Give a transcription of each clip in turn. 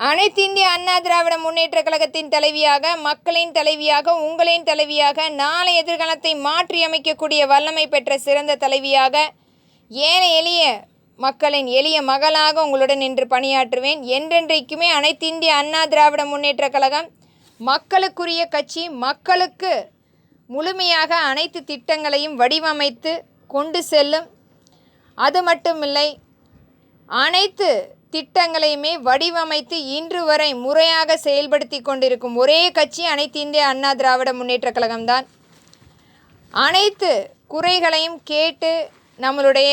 அனைத்திந்திய அண்ணா திராவிட முன்னேற்ற கழகத்தின் தலைவியாக, மக்களின் தலைவியாக, உங்களின் தலைவியாக, நாளை எதிர்காலத்தை மாற்றி அமைக்கக்கூடிய வல்லமை பெற்ற சிறந்த தலைவியாக, ஏழை எளிய மக்களின் எளிய மகளாக உங்களுடன் நின்று பணியாற்றுவேன். என்றென்றைக்குமே அனைத்திந்திய அண்ணா திராவிட முன்னேற்ற கழகம் மக்களுக்குரிய கட்சி. மக்களுக்கு முழுமையாக அனைத்து திட்டங்களையும் வடிவமைத்து கொண்டு செல்லும். அது மட்டுமில்லை, அனைத்து திட்டங்களையுமே வடிவமைத்து இன்று வரை முறையாக செயல்படுத்தி கொண்டிருக்கும் ஒரே கட்சி அனைத்து இந்திய அண்ணா திராவிட முன்னேற்ற கழகம்தான். அனைத்து குறைகளையும் கேட்டு நம்மளுடைய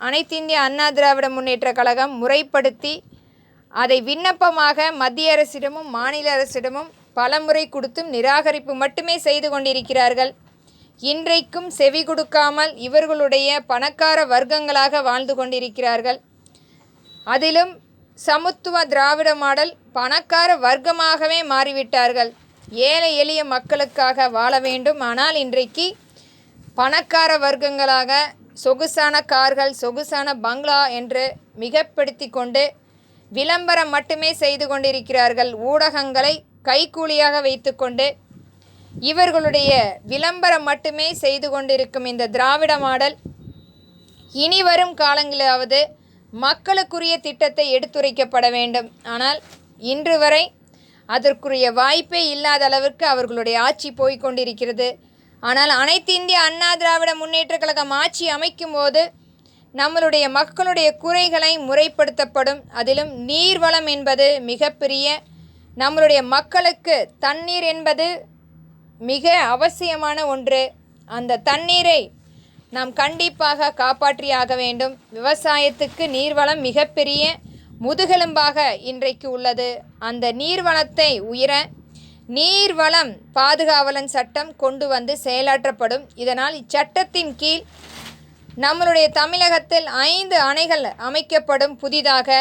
அனைத்து இந்திய அண்ணா திராவிட முன்னேற்ற கழகம் முறைப்படுத்தி அதை விண்ணப்பமாக மத்திய அரசிடமும் மாநில அரசிடமும் பலமுறை கொடுத்தும் நிராகரிப்பு மட்டுமே செய்து கொண்டிருக்கிறார்கள். இன்றைக்கும் செவி கொடுக்காமல் இவர்களுடைய பணக்கார வர்க்கங்களாக வாழ்ந்து கொண்டிருக்கிறார்கள். அதிலும் சமத்துவ திராவிட மாடல் பணக்கார வர்க்கமாகவே மாறிவிட்டார்கள். ஏழை எளிய மக்களுக்காக வாழ வேண்டும். ஆனால் இன்றைக்கு பணக்கார வர்க்கங்களாக சொகுசான கார்கள், சொகுசான பங்களா என்று மிகப்படுத்தி கொண்டு விளம்பரம் மட்டுமே செய்து கொண்டிருக்கிறார்கள். ஊடகங்களை கைக்கூலியாக வைத்துக்கொண்டு இவர்களுடைய விளம்பரம் மட்டுமே செய்து கொண்டிருக்கும் இந்த திராவிட மாடல் இனி வரும் காலங்களாவது மக்களுக்குரிய திட்டத்தை எடுத்துரைக்கப்பட வேண்டும். ஆனால் இன்று வரை அதற்குரிய வாய்ப்பே இல்லாத அளவிற்கு அவர்களுடைய ஆட்சி போய்கொண்டிருக்கிறது. ஆனால் அனைத்து இந்திய அண்ணா திராவிட முன்னேற்ற கழகம் ஆட்சி அமைக்கும் போது நம்மளுடைய மக்களுடைய குறைகளை முறைப்படுத்தப்படும். அதிலும் நீர்வளம் என்பது மிகப்பெரிய, நம்மளுடைய மக்களுக்கு தண்ணீர் என்பது மிக அவசியமான ஒன்று. அந்த தண்ணீரை நாம் கண்டிப்பாக காப்பாற்றியாக வேண்டும். விவசாயத்துக்கு நீர்வளம் மிகப்பெரிய முதுகெலும்பாக இன்றைக்கு உள்ளது. அந்த நீர்வளத்தை உயர நீர்வளம் பாதுகாவலன் சட்டம் கொண்டு வந்து செயலாற்றப்படும். இதனால் இச்சட்டத்தின் கீழ் நம்மளுடைய தமிழகத்தில் 5 அணைகள் அமைக்கப்படும் புதிதாக.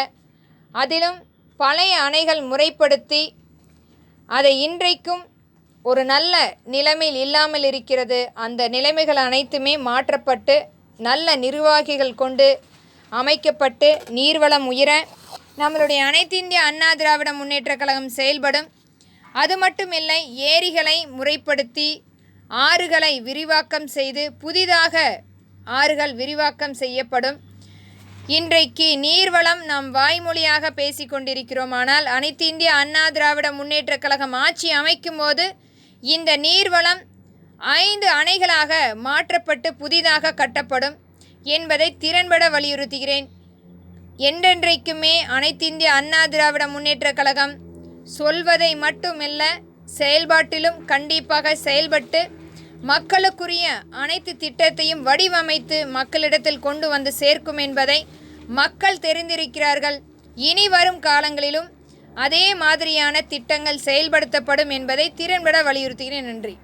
அதிலும் பழைய அணைகள் முறைப்படுத்தி அதை இன்றைக்கும் ஒரு நல்ல நிலைமையில் இல்லாமல் இருக்கிறது. அந்த நிலைமைகள் அனைத்துமே மாற்றப்பட்டு நல்ல நிர்வாகிகள் கொண்டு அமைக்கப்பட்டு நீர்வளம் உயர நம்மளுடைய அனைத்து இந்திய அண்ணா திராவிட முன்னேற்ற கழகம் செயல்படும். அது மட்டுமில்லை, ஏரிகளை முறைப்படுத்தி ஆறுகளை விரிவாக்கம் செய்து புதிதாக ஆறுகள் விரிவாக்கம் செய்யப்படும். இன்றைக்கு நீர்வளம் நாம் வாய்மொழியாக பேசி கொண்டிருக்கிறோம். ஆனால் அனைத்து இந்திய அண்ணா திராவிட முன்னேற்ற கழகம் ஆட்சி அமைக்கும் போது இந்த நீர்வளம் 5 அணைகளாக மாற்றப்பட்டு புதிதாக கட்டப்படும் என்பதை திறன்பட வலியுறுத்துகிறேன். என்றென்றைக்குமே அனைத்து இந்திய அண்ணா திராவிட முன்னேற்ற கழகம் சொல்வதை மட்டுமல்ல, செயல்பாட்டிலும் கண்டிப்பாக செயல்பட்டு மக்களுக்குரிய அனைத்து திட்டத்தையும் வடிவமைத்து மக்களிடத்தில் கொண்டு வந்து சேர்க்கும் என்பதை மக்கள் தெரிந்திருக்கிறார்கள். இனி வரும் காலங்களிலும் அதே மாதிரியான திட்டங்கள் செயல்படுத்தப்படும் என்பதை திறன்பட வலியுறுத்துகிறேன். நன்றி.